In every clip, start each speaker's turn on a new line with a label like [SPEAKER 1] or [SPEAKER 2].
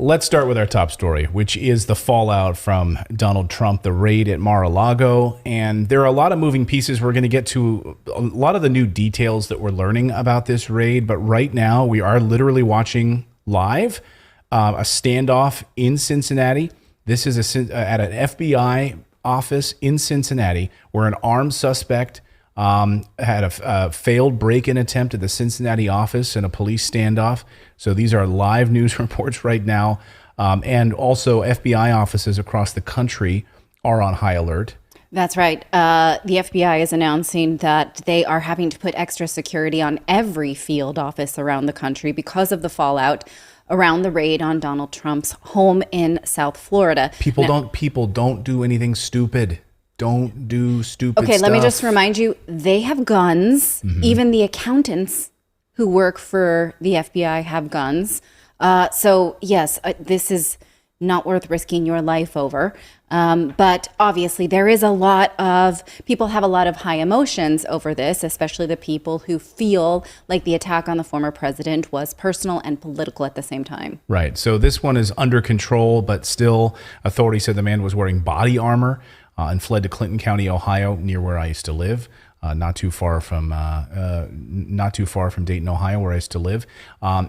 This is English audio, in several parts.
[SPEAKER 1] let's start with our top story, which is the fallout from Donald Trump, the raid at Mar-a-Lago. And there are a lot of moving pieces. We're going to get to a lot of the new details that we're learning about this raid. But right now, we are literally watching live a standoff in Cincinnati. This is at an FBI office in Cincinnati where an armed suspect had a failed break-in attempt at the Cincinnati office and a police standoff. So these are live news reports right now. And also FBI offices across the country are on high alert.
[SPEAKER 2] That's right. The FBI is announcing that they are having to put extra security on every field office around the country because of the fallout around the raid on Donald Trump's home in South Florida.
[SPEAKER 1] People don't do anything stupid. Don't do stupid stuff.
[SPEAKER 2] Okay, let me just remind you, they have guns. Mm-hmm. Even the accountants who work for the FBI have guns. So yes, this is not worth risking your life over. But obviously there is people have a lot of high emotions over this, especially the people who feel like the attack on the former president was personal and political at the same time.
[SPEAKER 1] Right. So this one is under control, but still authorities said the man was wearing body armor and fled to Clinton County, Ohio, near where I used to live. Not too far from Dayton, Ohio, where I used to live.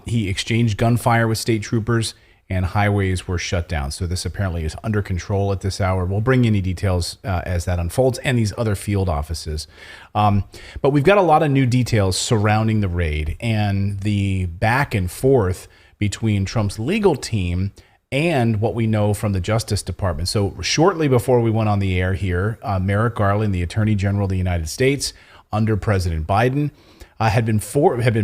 [SPEAKER 1] He exchanged gunfire with state troopers, and highways were shut down. So this apparently is under control at this hour. We'll bring you any details as that unfolds, and these other field offices. But we've got a lot of new details surrounding the raid and the back and forth between Trump's legal team and what we know from the Justice Department. So shortly before we went on the air here, Merrick Garland, the Attorney General of the United States under President Biden, had been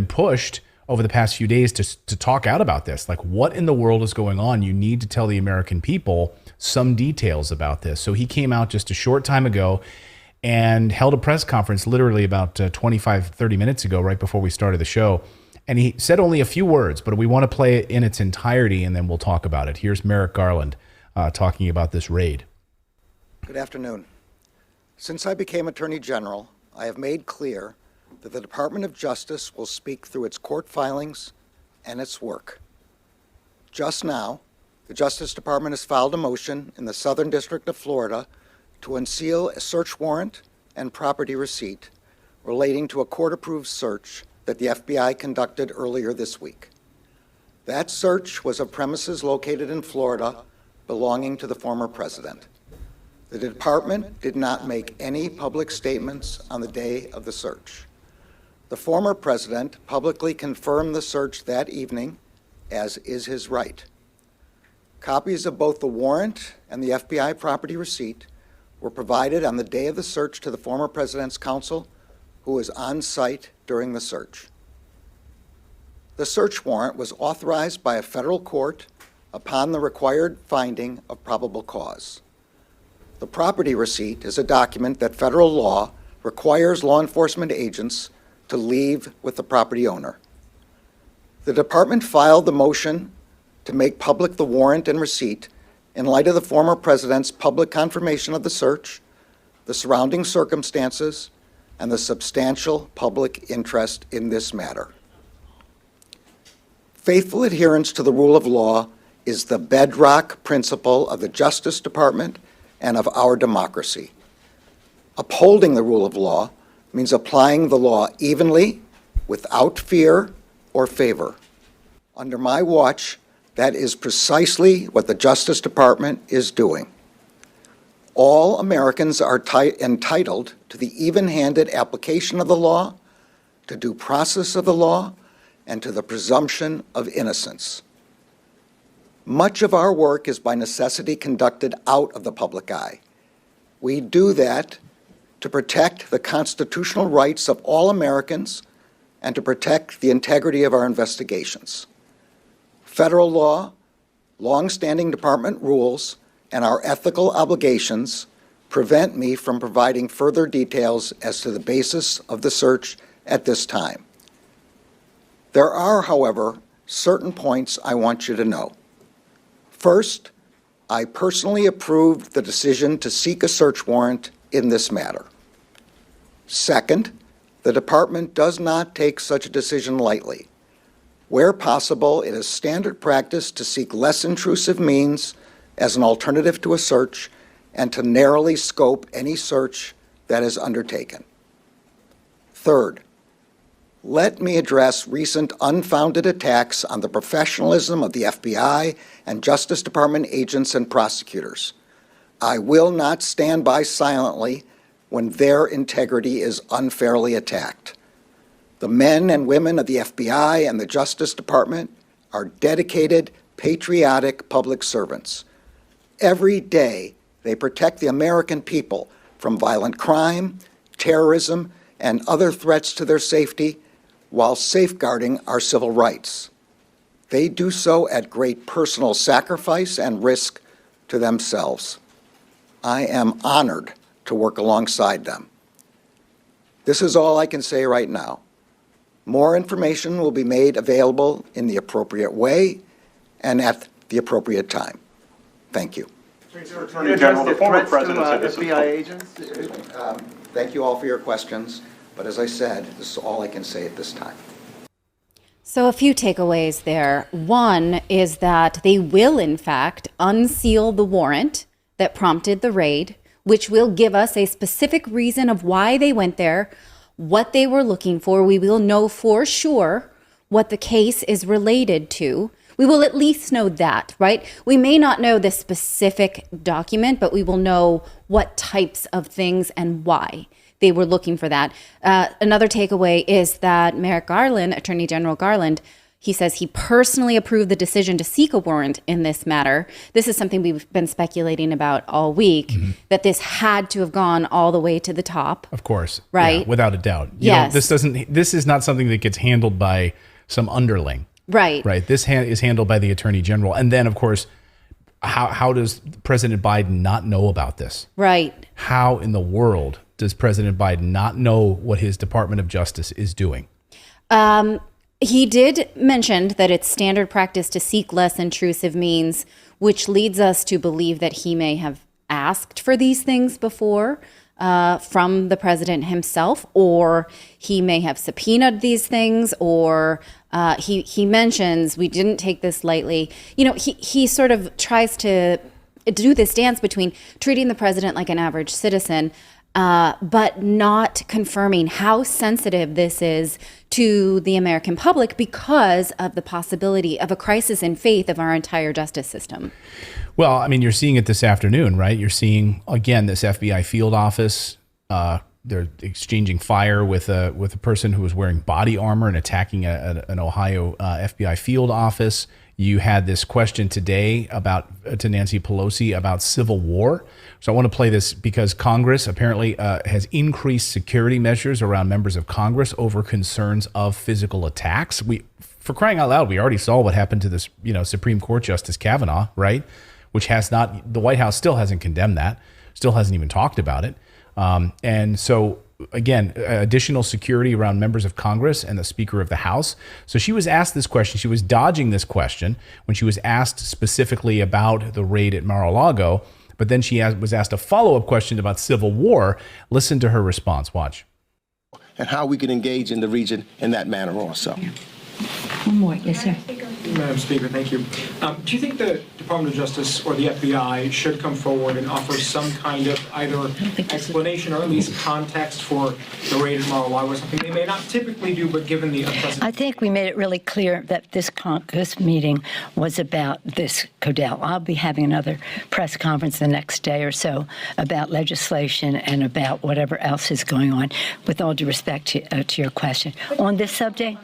[SPEAKER 1] pushed over the past few days to talk out about this. Like, what in the world is going on? You need to tell the American people some details about this. So he came out just a short time ago and held a press conference literally about 30 minutes ago, right before we started the show. And he said only a few words, but we want to play it in its entirety, and then we'll talk about it. Here's Merrick Garland talking about this raid.
[SPEAKER 3] Good afternoon. Since I became Attorney General, I have made clear that the Department of Justice will speak through its court filings and its work. Just now, the Justice Department has filed a motion in the Southern District of Florida to unseal a search warrant and property receipt relating to a court-approved search that the FBI conducted earlier this week. That search was of premises located in Florida belonging to the former president. The department did not make any public statements on the day of the search. The former president publicly confirmed the search that evening, as is his right. Copies of both the warrant and the FBI property receipt were provided on the day of the search to the former president's counsel, who was on site during the search. The search warrant was authorized by a federal court upon the required finding of probable cause. The property receipt is a document that federal law requires law enforcement agents to leave with the property owner. The department filed the motion to make public the warrant and receipt in light of the former president's public confirmation of the search, the surrounding circumstances, and the substantial public interest in this matter. Faithful adherence to the rule of law is the bedrock principle of the Justice Department and of our democracy. Upholding the rule of law means applying the law evenly, without fear or favor. Under my watch, that is precisely what the Justice Department is doing. All Americans are entitled to the even-handed application of the law, to due process of the law, and to the presumption of innocence. Much of our work is by necessity conducted out of the public eye. We do that to protect the constitutional rights of all Americans and to protect the integrity of our investigations. Federal law, long-standing department rules, and our ethical obligations prevent me from providing further details as to the basis of the search at this time. There are, however, certain points I want you to know. First, I personally approved the decision to seek a search warrant in this matter. Second, the department does not take such a decision lightly. Where possible, it is standard practice to seek less intrusive means as an alternative to a search and to narrowly scope any search that is undertaken. Third, let me address recent unfounded attacks on the professionalism of the FBI and Justice Department agents and prosecutors. I will not stand by silently when their integrity is unfairly attacked. The men and women of the FBI and the Justice Department are dedicated, patriotic public servants. Every day, they protect the American people from violent crime, terrorism, and other threats to their safety while safeguarding our civil rights. They do so at great personal sacrifice and risk to themselves. I am honored to work alongside them. This is all I can say right now. More information will be made available in the appropriate way and at the appropriate time. Thank you.
[SPEAKER 4] Mr. Attorney General, the former president said this
[SPEAKER 3] FBI agents? Thank you all for your questions, but as I said, this is all I can say at this time.
[SPEAKER 2] So a few takeaways there. One is that they will, in fact, unseal the warrant that prompted the raid, which will give us a specific reason of why they went there, what they were looking for. We will know for sure what the case is related to. We will at least know that, right? We may not know the specific document, but we will know what types of things and why they were looking for that. Another takeaway is that Merrick Garland, Attorney General Garland, he says he personally approved the decision to seek a warrant in this matter. This is something we've been speculating about all week, that this had to have gone all the way to the top.
[SPEAKER 1] Of course.
[SPEAKER 2] Right.
[SPEAKER 1] Yeah, without a doubt.
[SPEAKER 2] Yes.
[SPEAKER 1] This is not something that gets handled by some underling.
[SPEAKER 2] Right.
[SPEAKER 1] Right. This is handled by the Attorney General. And then, of course, how does President Biden not know about this?
[SPEAKER 2] Right.
[SPEAKER 1] How in the world does President Biden not know what his Department of Justice is doing?
[SPEAKER 2] He did mention that it's standard practice to seek less intrusive means, which leads us to believe that he may have asked for these things before from the president himself, or he may have subpoenaed these things, or he mentions, we didn't take this lightly. You know, he sort of tries to do this dance between treating the president like an average citizen, but not confirming how sensitive this is to the American public because of the possibility of a crisis in faith of our entire justice system.
[SPEAKER 1] Well, I mean, you're seeing it this afternoon, right? You're seeing, again, this FBI field office. They're exchanging fire with a person who was wearing body armor and attacking an Ohio FBI field office. You had this question today to Nancy Pelosi about civil war. So I want to play this because Congress apparently has increased security measures around members of Congress over concerns of physical attacks. For crying out loud, we already saw what happened to this, Supreme Court Justice Kavanaugh, right? Which the White House still hasn't condemned that, still hasn't even talked about it. And so, again, additional security around members of Congress and the Speaker of the House. So she was asked this question. She was dodging this question when she was asked specifically about the raid at Mar-a-Lago. But then she was asked a follow-up question about civil war. Listen to her response. Watch.
[SPEAKER 5] And how we can engage in the region in that manner also.
[SPEAKER 6] One more, yes, sir.
[SPEAKER 7] Madam Speaker, thank you. Do you think the Department of Justice or the FBI should come forward and offer some kind of either explanation or at least context for the raid at Mar-a-Lago or something they may not typically do, but given the unprecedented...
[SPEAKER 6] I think we made it really clear that this meeting was about this, Codell. I'll be having another press conference the next day or so about legislation and about whatever else is going on, with all due respect to your question. On this subject?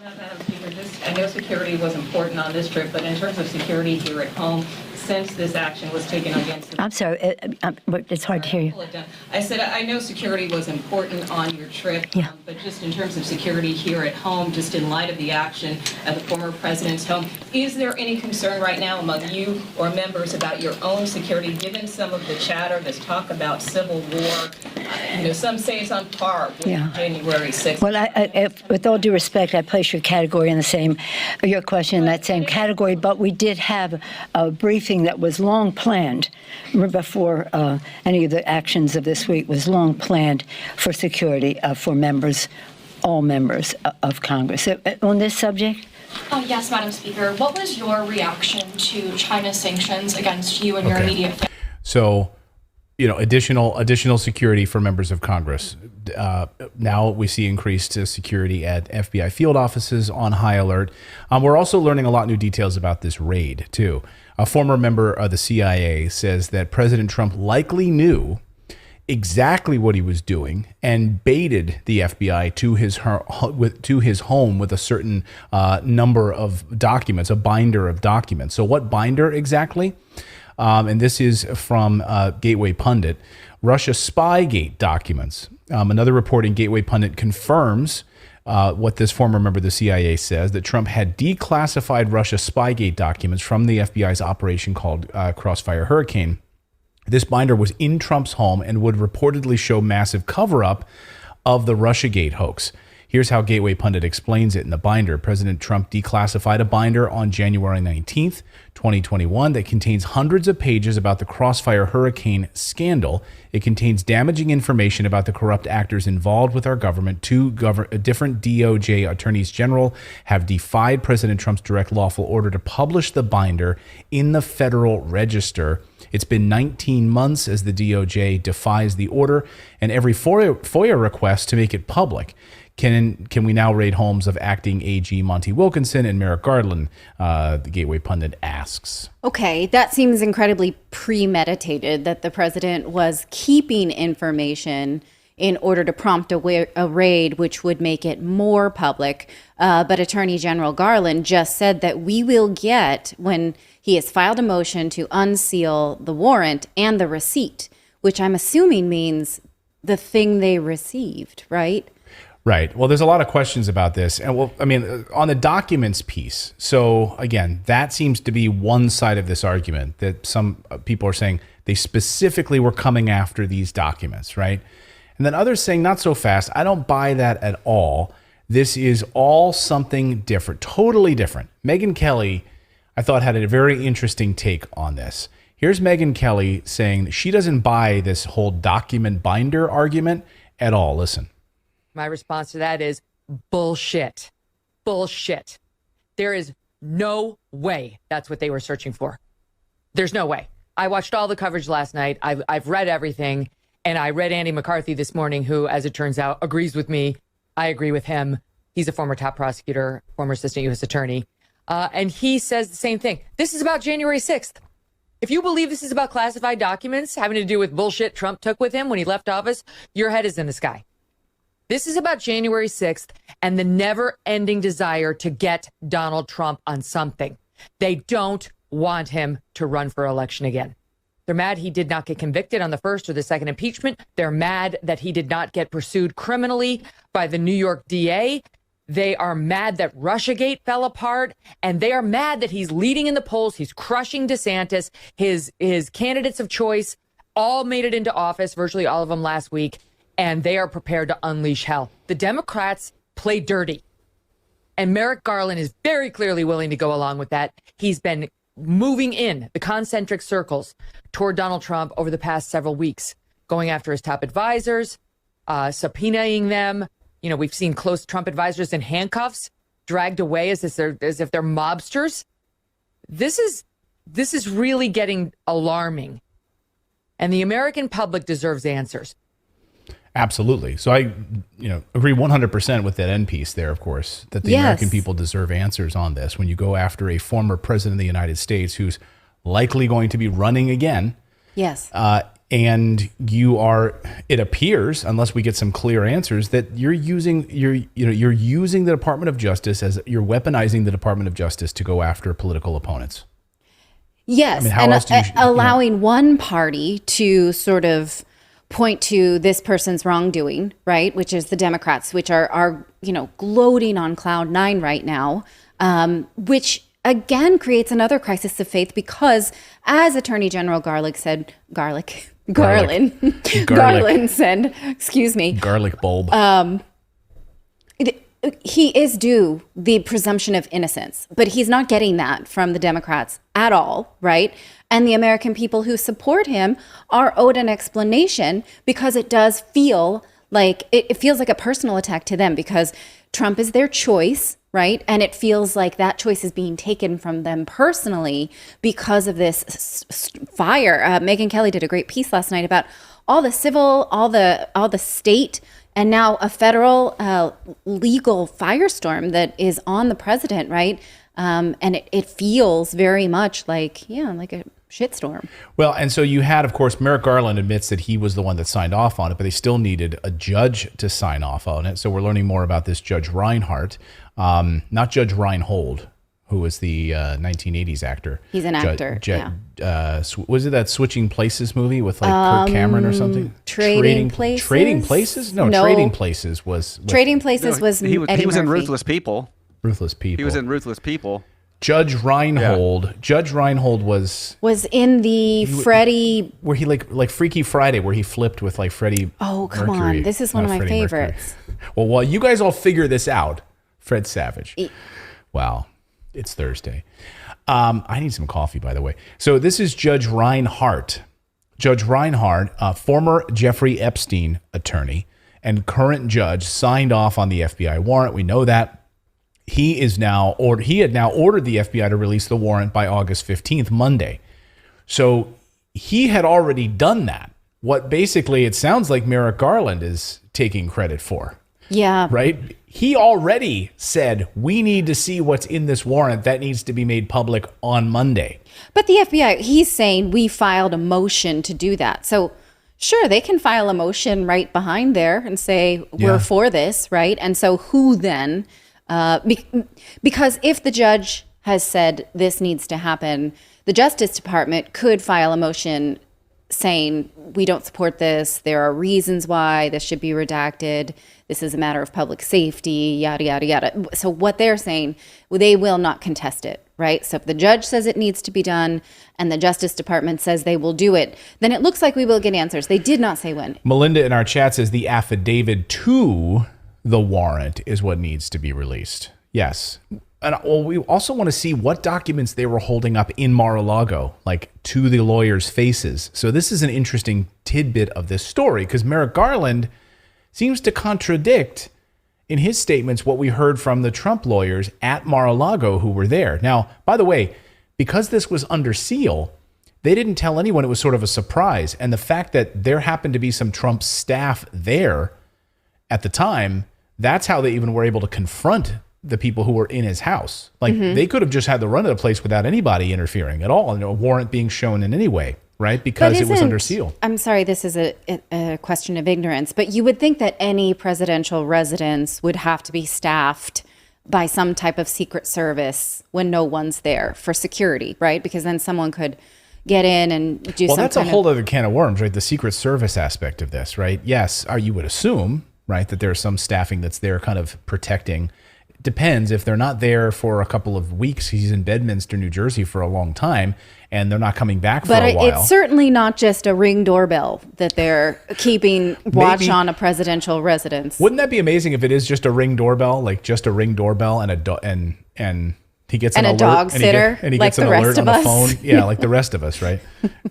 [SPEAKER 8] I know security was important on this trip, but in terms of security here at home, since this action was taken against...
[SPEAKER 6] I'm sorry, it's hard to hear you.
[SPEAKER 8] I said I know security was important on your trip, but just in terms of security here at home, just in light of the action at the former president's home, is there any concern right now among you or members about your own security, given some of the chatter, this talk about civil war? Some say it's on par with January 6th.
[SPEAKER 6] Well, with all due respect, I place your question in that same category, but we did have a briefing that was long planned before any of the actions of this week was long planned for security for members, all members of Congress. On this subject?
[SPEAKER 9] Yes, Madam Speaker. What was your reaction to China's sanctions against you and your immediate family?
[SPEAKER 1] So, additional security for members of Congress. Now we see increased security at FBI field offices on high alert. We're also learning a lot of new details about this raid, too. A former member of the CIA says that President Trump likely knew exactly what he was doing and baited the FBI to his home with a certain number of documents, a binder of documents. So what binder exactly? And this is from Gateway Pundit, Russia Spygate documents. Another report in Gateway Pundit confirms what this former member of the CIA says, that Trump had declassified Russia Spygate documents from the FBI's operation called Crossfire Hurricane. This binder was in Trump's home and would reportedly show massive cover-up of the Russiagate hoax. Here's how Gateway Pundit explains it in the binder. President Trump declassified a binder on January 19th, 2021 that contains hundreds of pages about the Crossfire Hurricane scandal. It contains damaging information about the corrupt actors involved with our government. Two different DOJ attorneys general have defied President Trump's direct lawful order to publish the binder in the Federal Register. It's been 19 months as the DOJ defies the order and every FOIA request to make it public. Can we now raid homes of acting AG Monty Wilkinson and Merrick Garland? The Gateway Pundit asks.
[SPEAKER 2] Okay, that seems incredibly premeditated that the president was keeping information in order to prompt a raid, which would make it more public. But Attorney General Garland just said that we will get, when he has filed a motion to unseal the warrant and the receipt, which I'm assuming means the thing they received, right?
[SPEAKER 1] Right. Well, there's a lot of questions about this. And on the documents piece. So again, that seems to be one side of this argument, that some people are saying they specifically were coming after these documents, right? And then others saying not so fast. I don't buy that at all. This is all something different, totally different. Megyn Kelly, I thought, had a very interesting take on this. Here's Megyn Kelly saying that she doesn't buy this whole document binder argument at all. Listen.
[SPEAKER 10] My response to that is bullshit. Bullshit. There is no way that's what they were searching for. There's no way. I watched all the coverage last night. I've read everything. And I read Andy McCarthy this morning, who, as it turns out, agrees with me. I agree with him. He's a former top prosecutor, former assistant U.S. attorney. And he says the same thing. This is about January 6th. If you believe this is about classified documents having to do with bullshit Trump took with him when he left office, your head is in the sky. This is about January 6th and the never-ending desire to get Donald Trump on something. They don't want him to run for election again. They're mad he did not get convicted on the first or the second impeachment. They're mad that he did not get pursued criminally by the New York DA. They are mad that Russiagate fell apart, and they are mad that he's leading in the polls. He's crushing DeSantis. His candidates of choice all made it into office, virtually all of them last week, and they are prepared to unleash hell. The Democrats play dirty, and Merrick Garland is very clearly willing to go along with that. He's been moving in the concentric circles toward Donald Trump over the past several weeks, going after his top advisors, subpoenaing them. You know, we've seen close Trump advisors in handcuffs, dragged away as if they're mobsters. This is really getting alarming. And the American public deserves answers.
[SPEAKER 1] Absolutely. So I, agree 100% with that end piece there, of course, that the American people deserve answers on this. When you go after a former president of the United States who's likely going to be running again.
[SPEAKER 2] Yes.
[SPEAKER 1] And you are, it appears, unless we get some clear answers, that you're using the Department of Justice you're weaponizing the Department of Justice to go after political opponents.
[SPEAKER 2] Yes. Allowing one party to sort of point to this person's wrongdoing, right? Which is the Democrats, which are gloating on cloud nine right now, which again creates another crisis of faith because, as Attorney General Garland said, excuse me,
[SPEAKER 1] garlic bulb.
[SPEAKER 2] He is due the presumption of innocence, but he's not getting that from the Democrats at all, right? And the American people who support him are owed an explanation because it does feel Like it feels like a personal attack to them because Trump is their choice, right? And it feels like that choice is being taken from them personally because of this fire. Megyn Kelly did a great piece last night about all the civil, all the state, and now a federal legal firestorm that is on the president, right? And it feels very much like a shitstorm.
[SPEAKER 1] Well, and so you had, of course, Merrick Garland admits that he was the one that signed off on it, but they still needed a judge to sign off on it. So we're learning more about this Judge Reinhardt, not Judge Reinhold, who was the 1980s actor.
[SPEAKER 2] He's an actor.
[SPEAKER 1] Was it that Switching Places movie with like Kirk Cameron or something?
[SPEAKER 2] Trading Places?
[SPEAKER 1] Trading Places? No, Trading Places was.
[SPEAKER 2] Trading Places was
[SPEAKER 11] he
[SPEAKER 2] Eddie
[SPEAKER 11] was in
[SPEAKER 2] Murphy.
[SPEAKER 11] Ruthless People.
[SPEAKER 1] Ruthless People.
[SPEAKER 11] He was in Ruthless People.
[SPEAKER 1] Judge Reinhold. Yeah. Judge Reinhold was
[SPEAKER 2] in the Freddie,
[SPEAKER 1] where he like Freaky Friday, where he flipped with like Freddie.
[SPEAKER 2] Oh, come
[SPEAKER 1] Mercury.
[SPEAKER 2] on! This is one of my favorites.
[SPEAKER 1] Well, while you guys all figure this out, Fred Savage. Wow, it's Thursday. I need some coffee, by the way. So this is Judge Reinhardt. Judge Reinhardt, former Jeffrey Epstein attorney and current judge, signed off on the FBI warrant. We know that. He had now ordered the FBI to release the warrant by August 15th, Monday. So he had already done that. What basically it sounds like Merrick Garland is taking credit for.
[SPEAKER 2] Yeah.
[SPEAKER 1] Right? He already said, we need to see what's in this warrant. That needs to be made public on Monday.
[SPEAKER 2] But the FBI, he's saying we filed a motion to do that. So sure, they can file a motion right behind there and say, we're for this, right? And so who then... because if the judge has said this needs to happen, the Justice Department could file a motion saying we don't support this. There are reasons why this should be redacted. This is a matter of public safety, yada, yada, yada. So what they're saying, they will not contest it, right? So if the judge says it needs to be done and the Justice Department says they will do it, then it looks like we will get answers. They did not say when.
[SPEAKER 1] Melinda in our chat says the affidavit to the warrant is what needs to be released. Yes. And we also want to see what documents they were holding up in Mar-a-Lago, like to the lawyers' faces. So this is an interesting tidbit of this story because Merrick Garland seems to contradict in his statements what we heard from the Trump lawyers at Mar-a-Lago who were there. Now, by the way, because this was under seal, they didn't tell anyone. It was sort of a surprise. And the fact that there happened to be some Trump staff there at the time, that's how they even were able to confront the people who were in his house. Like they could have just had the run of the place without anybody interfering at all, and a warrant being shown in any way, right? Because it was under seal.
[SPEAKER 2] I'm sorry, this is a question of ignorance, but you would think that any presidential residence would have to be staffed by some type of Secret Service when no one's there for security, right? Because then someone could get in and do
[SPEAKER 1] well,
[SPEAKER 2] some
[SPEAKER 1] that's a whole other can of worms, right? The Secret Service aspect of this, right? Yes, you would assume, right, that there's some staffing that's there kind of protecting. Depends if they're not there for a couple of weeks. He's in Bedminster, New Jersey for a long time, and they're not coming back for a while.
[SPEAKER 2] But it's certainly not just a Ring doorbell that they're keeping watch on a presidential residence.
[SPEAKER 1] Wouldn't that be amazing if it is just a Ring doorbell, like just a Ring doorbell and and he gets an alert,
[SPEAKER 2] dog sitter,
[SPEAKER 1] and he
[SPEAKER 2] like
[SPEAKER 1] gets an
[SPEAKER 2] the
[SPEAKER 1] alert
[SPEAKER 2] rest
[SPEAKER 1] on
[SPEAKER 2] of
[SPEAKER 1] the
[SPEAKER 2] us.
[SPEAKER 1] phone. Yeah, like the rest of us, right?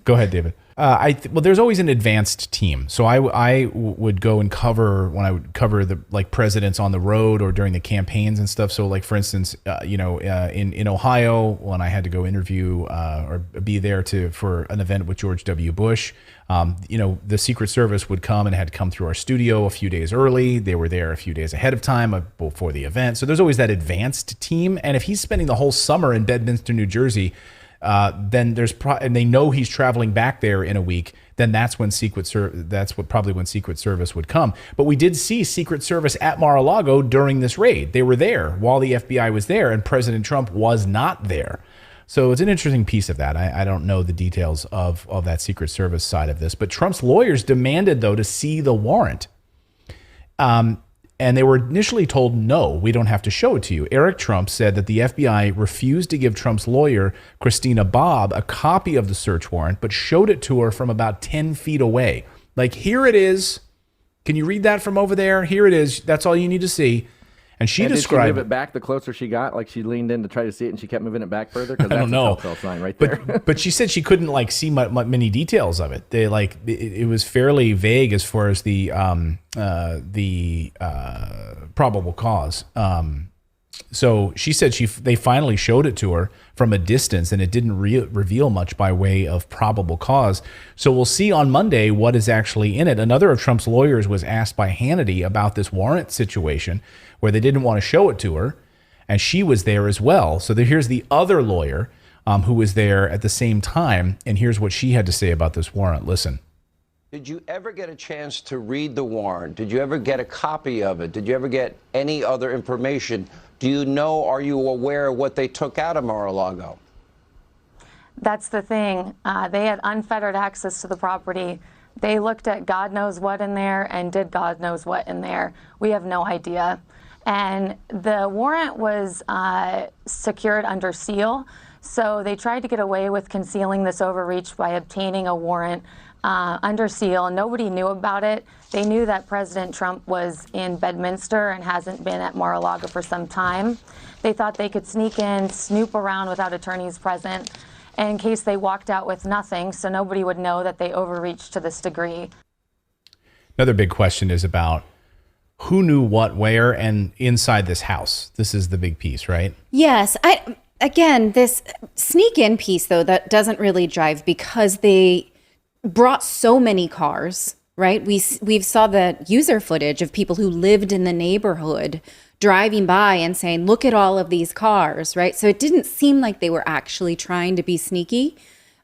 [SPEAKER 1] Go ahead, David. Well, there's always an advanced team. So I would go and cover when I would cover the like presidents on the road or during the campaigns and stuff. So like for instance, in Ohio when I had to go interview or be there for an event with George W. Bush, the Secret Service would come and had to come through our studio a few days early. They were there a few days ahead of time before the event. So there's always that advanced team. And if he's spending the whole summer in Bedminster, New Jersey, then there's and they know he's traveling back there in a week. Then that's when probably when Secret Service would come. But we did see Secret Service at Mar-a-Lago during this raid. They were there while the FBI was there, and President Trump was not there. So it's an interesting piece of that. I don't know the details of that Secret Service side of this, but Trump's lawyers demanded though to see the warrant. And they were initially told, no, we don't have to show it to you. Eric Trump said that the FBI refused to give Trump's lawyer, Christina Bobb, a copy of the search warrant, but showed it to her from about 10 feet away. Like, here it is. Can you read that from over there? Here it is. That's all you need to see. And she
[SPEAKER 11] Did she
[SPEAKER 1] described
[SPEAKER 11] move it back the closer she got? Like she leaned in to try to see it and she kept moving it back further? Because that's
[SPEAKER 1] don't know.
[SPEAKER 11] a telltale sign right there.
[SPEAKER 1] but she said she couldn't like see many details of it. They like it was fairly vague as far as the probable cause. So she said they finally showed it to her from a distance, and it didn't reveal much by way of probable cause. So we'll see on Monday what is actually in it. Another of Trump's lawyers was asked by Hannity about this warrant situation where they didn't want to show it to her, and she was there as well. So here's the other lawyer who was there at the same time, and here's what she had to say about this warrant. Listen.
[SPEAKER 12] Did you ever get a chance to read the warrant? Did you ever get a copy of it? Did you ever get any other information? Do you know, are you aware of what they took out of Mar-a-Lago?
[SPEAKER 13] That's the thing. They had unfettered access to the property. They looked at God knows what in there and did God knows what in there. We have no idea. And the warrant was secured under seal. So they tried to get away with concealing this overreach by obtaining a warrant under seal. Nobody knew about it. They knew that President Trump was in Bedminster and hasn't been at Mar-a-Lago for some time. They thought they could sneak in, snoop around without attorneys present, in case they walked out with nothing, so nobody would know that they overreached to this degree.
[SPEAKER 1] Another big question is about who knew what, where, and inside this house. This is the big piece, right?
[SPEAKER 2] Yes. Again, this sneak in piece, though, that doesn't really jive because they brought so many cars, right? We've saw the user footage of people who lived in the neighborhood driving by and saying, look at all of these cars, right? So it didn't seem like they were actually trying to be sneaky,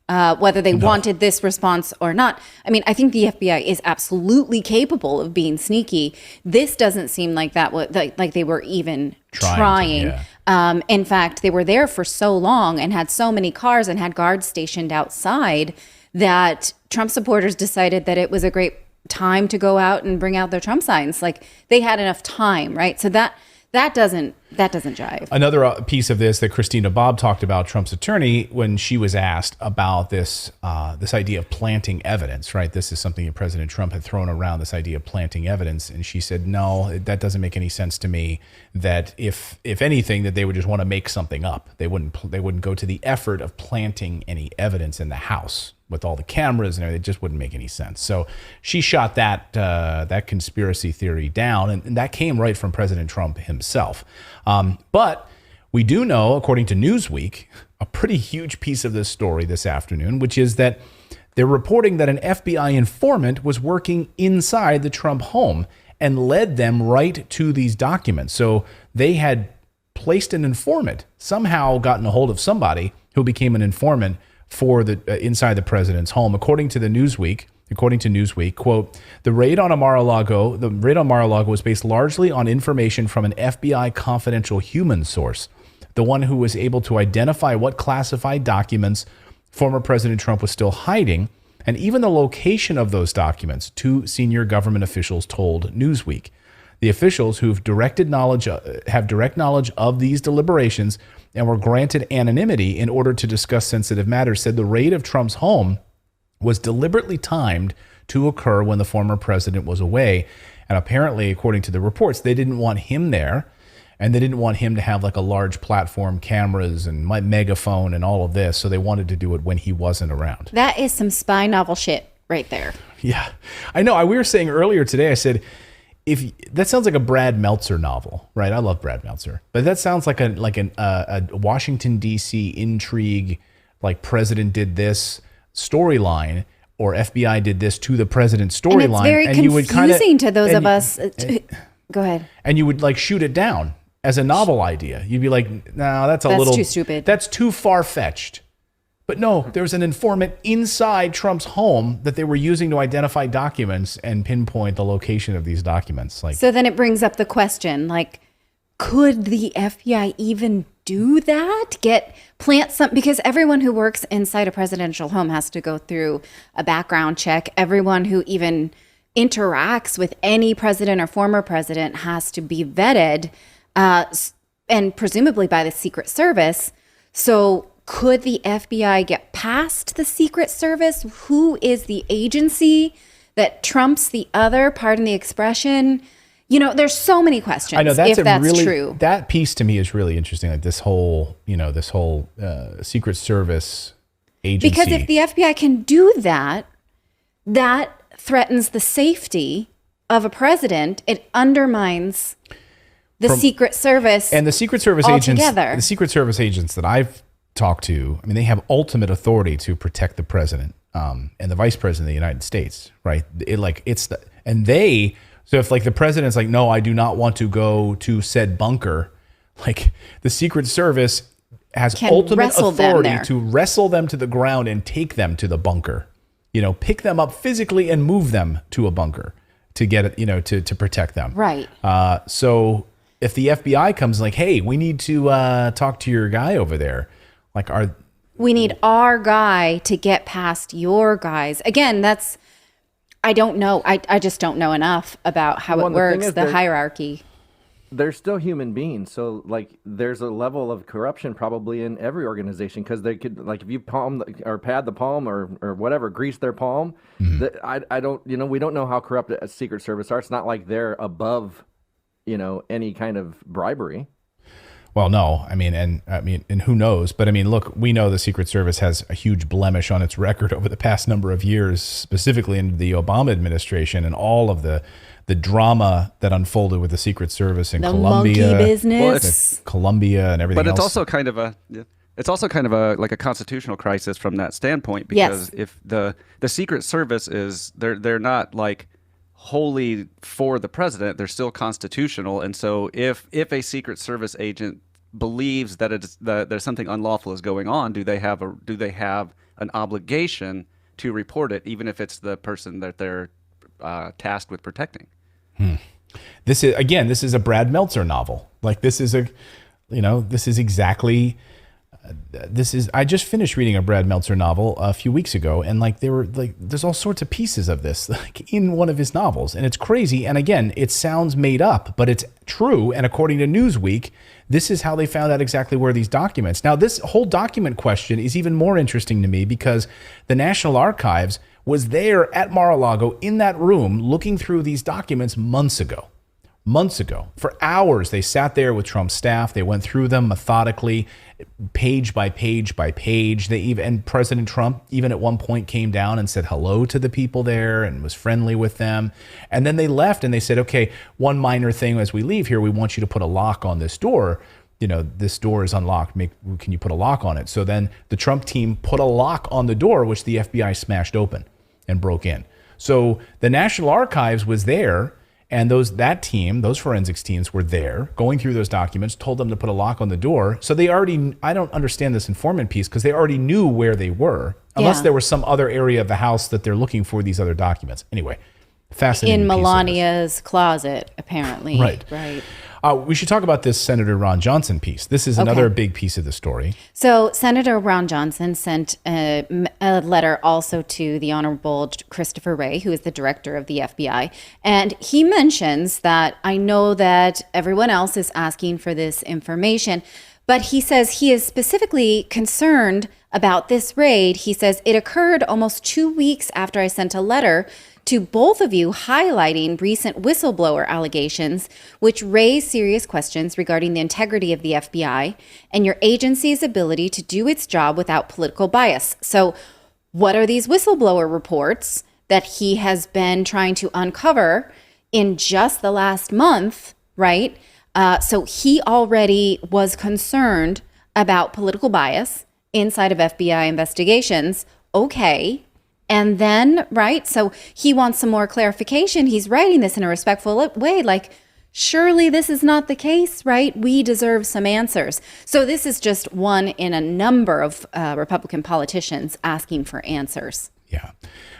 [SPEAKER 2] whether they wanted this response or not. I mean, I think the FBI is absolutely capable of being sneaky. This doesn't seem like that like they were even trying. In fact, they were there for so long and had so many cars and had guards stationed outside that Trump supporters decided that it was a great time to go out and bring out their Trump signs. Like they had enough time, right? So that doesn't jive.
[SPEAKER 1] Another piece of this that Christina Bobb talked about, Trump's attorney, when she was asked about this idea of planting evidence, right? This is something that President Trump had thrown around, this idea of planting evidence, and she said, no, that doesn't make any sense to me. That if anything, that they would just want to make something up. They wouldn't go to the effort of planting any evidence in the house with all the cameras and everything. It just wouldn't make any sense. So she shot that conspiracy theory down, and that came right from President Trump himself. But we do know, according to Newsweek, a pretty huge piece of this story this afternoon, which is that they're reporting that an FBI informant was working inside the Trump home and led them right to these documents. So they had placed an informant, somehow gotten a hold of somebody who became an informant for the inside the president's home. According to Newsweek, quote, the raid on Mar-a-Lago was based largely on information from an FBI confidential human source, the one who was able to identify what classified documents former President Trump was still hiding, and even the location of those documents, two senior government officials told Newsweek. The officials who've have direct knowledge of these deliberations and were granted anonymity in order to discuss sensitive matters said the raid of Trump's home was deliberately timed to occur when the former president was away. And apparently, according to the reports, they didn't want him there, and they didn't want him to have like a large platform, cameras and megaphone and all of this. So they wanted to do it when he wasn't around.
[SPEAKER 2] That is some spy novel shit right there.
[SPEAKER 1] Yeah, I know. We were saying earlier today, I said, if that sounds like a Brad Meltzer novel, right? I love Brad Meltzer, but that sounds like a Washington D.C. intrigue, like president did this storyline, or FBI did this to the president storyline.
[SPEAKER 2] And it's very confusing to those of us. Go ahead.
[SPEAKER 1] And you would like shoot it down as a novel idea. You'd be like, no, that's too
[SPEAKER 2] stupid.
[SPEAKER 1] That's too far fetched. But no, there's an informant inside Trump's home that they were using to identify documents and pinpoint the location of these documents.
[SPEAKER 2] So then it brings up the question, like, could the FBI even do that? Plant something? Because everyone who works inside a presidential home has to go through a background check. Everyone who even interacts with any president or former president has to be vetted, and presumably by the Secret Service. So could the FBI get past the Secret Service? Who is the agency that trumps the other, pardon the expression? There's so many questions.
[SPEAKER 1] I know that's
[SPEAKER 2] if that's
[SPEAKER 1] really,
[SPEAKER 2] true.
[SPEAKER 1] That piece to me is really interesting. Like this whole Secret Service agency.
[SPEAKER 2] Because if the FBI can do that, that threatens the safety of a president. It undermines the Secret Service
[SPEAKER 1] and the Secret Service
[SPEAKER 2] altogether.
[SPEAKER 1] agents. The Secret Service agents that I've talked to, I mean, they have ultimate authority to protect the president and the vice president of the United States, right? So if like the president's like, no, I do not want to go to said bunker, like the Secret Service has ultimate authority to wrestle them to the ground and take them to the bunker, pick them up physically and move them to a bunker to get it, to protect them.
[SPEAKER 2] Right.
[SPEAKER 1] So if the FBI comes like, hey, we need to talk to your guy over there, like
[SPEAKER 2] we need our guy to get past your guys. Again, I don't know. I just don't know enough about how it works, the hierarchy.
[SPEAKER 11] They're still human beings. So like there's a level of corruption probably in every organization because they could, like if you palm or pad the palm or whatever, grease their palm. I don't, we don't know how corrupt a Secret Service are. It's not like they're above, any kind of bribery.
[SPEAKER 1] Well, no, and who knows? But I mean, look, we know the Secret Service has a huge blemish on its record over the past number of years, specifically in the Obama administration and all of the drama that unfolded with the Secret Service in Colombia,
[SPEAKER 2] monkey business,
[SPEAKER 1] Colombia, and everything.
[SPEAKER 14] But it's
[SPEAKER 1] else.
[SPEAKER 14] also kind of a like a constitutional crisis from that standpoint because if the Secret Service is they're not like wholly for the president, they're still constitutional, and so if a Secret Service agent believes that there's something unlawful is going on, do they have an obligation to report it, even if it's the person that they're tasked with protecting?
[SPEAKER 1] This is a Brad Meltzer novel. Like this is exactly. I just finished reading a Brad Meltzer novel a few weeks ago, and there's all sorts of pieces of this like in one of his novels, and it's crazy. And again, it sounds made up, but it's true. And according to Newsweek, this is how they found out exactly where these documents. Now, this whole document question is even more interesting to me because the National Archives was there at Mar-a-Lago in that room looking through these documents months ago. For hours, they sat there with Trump's staff. They went through them methodically, page by page by page. And President Trump even at one point came down and said hello to the people there and was friendly with them. And then they left and they said, okay, one minor thing as we leave here, we want you to put a lock on this door. This door is unlocked. Can you put a lock on it? So then the Trump team put a lock on the door, which the FBI smashed open and broke in. So the National Archives was there. And those forensics teams were there going through those documents, told them to put a lock on the door. So I don't understand this informant piece because they already knew where they were, unless there was some other area of the house that they're looking for these other documents. Anyway, fascinating.
[SPEAKER 2] In Melania's closet, apparently.
[SPEAKER 1] Right. We should talk about this Senator Ron Johnson piece. This is another big piece of the story.
[SPEAKER 2] So Senator Ron Johnson sent a letter also to the Honorable Christopher Wray, who is the director of the FBI. And he mentions that I know that everyone else is asking for this information, but he says he is specifically concerned about this raid. He says it occurred almost 2 weeks after I sent a letter to both of you highlighting recent whistleblower allegations, which raise serious questions regarding the integrity of the FBI and your agency's ability to do its job without political bias. So what are these whistleblower reports that he has been trying to uncover in just the last month, right? So he already was concerned about political bias inside of FBI investigations. Okay. And then, right, so he wants some more clarification. He's writing this in a respectful way, like, surely this is not the case, right? We deserve some answers. So this is just one in a number of Republican politicians asking for answers.
[SPEAKER 1] Yeah.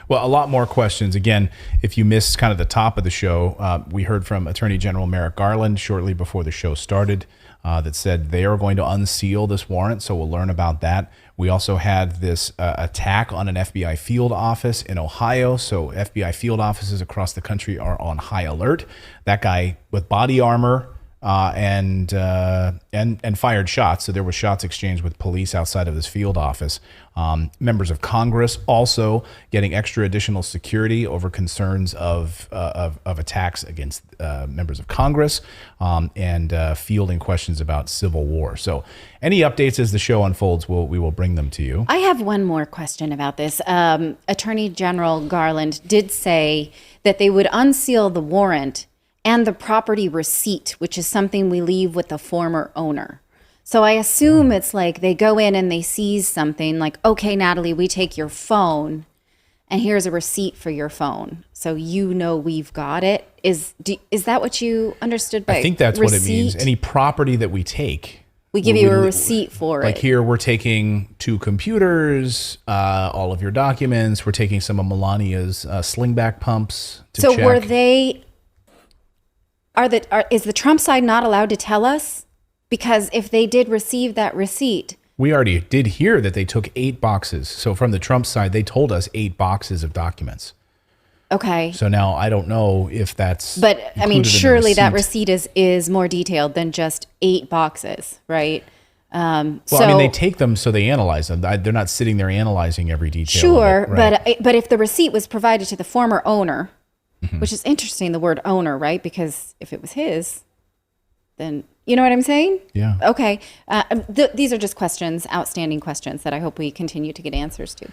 [SPEAKER 1] Well, a lot more questions. Again, if you missed kind of the top of the show, we heard from Attorney General Merrick Garland shortly before the show started that said they are going to unseal this warrant. So we'll learn about that. We also had this attack on an FBI field office in Ohio. So FBI field offices across the country are on high alert. That guy with body armor and fired shots. So there were shots exchanged with police outside of this field office. Members of Congress also getting extra additional security over concerns of attacks against members of Congress, and fielding questions about civil war. So any updates as the show unfolds, we will bring them to you.
[SPEAKER 2] I have one more question about this. Attorney General Garland did say that they would unseal the warrant and the property receipt, which is something we leave with the former owner. So I assume it's like they go in and they seize something like, okay, Natalie, we take your phone and here's a receipt for your phone. So we've got it. Is that what you understood by
[SPEAKER 1] I think that's
[SPEAKER 2] receipt?
[SPEAKER 1] what it means. Any property that we take,
[SPEAKER 2] we give you a receipt for it.
[SPEAKER 1] Like here, we're taking 2 computers, all of your documents. We're taking some of Melania's slingback pumps to check.
[SPEAKER 2] Were they... Is the Trump side not allowed to tell us? Because if they did receive that receipt...
[SPEAKER 1] We already did hear that they took 8 boxes. So from the Trump side, they told us 8 boxes of documents.
[SPEAKER 2] Okay.
[SPEAKER 1] So now I don't know if that's...
[SPEAKER 2] But, I mean,
[SPEAKER 1] included in the
[SPEAKER 2] surely that
[SPEAKER 1] receipt.
[SPEAKER 2] receipt is more detailed than just 8 boxes, right?
[SPEAKER 1] Well, I mean, they take them so they analyze them. They're not sitting there analyzing every detail.
[SPEAKER 2] Sure,
[SPEAKER 1] of it, right?
[SPEAKER 2] but if the receipt was provided to the former owner, which is interesting, the word owner, right? Because if it was his, then you know what I'm saying?
[SPEAKER 1] Yeah.
[SPEAKER 2] Okay. These are just questions, outstanding questions that I hope we continue to get answers to.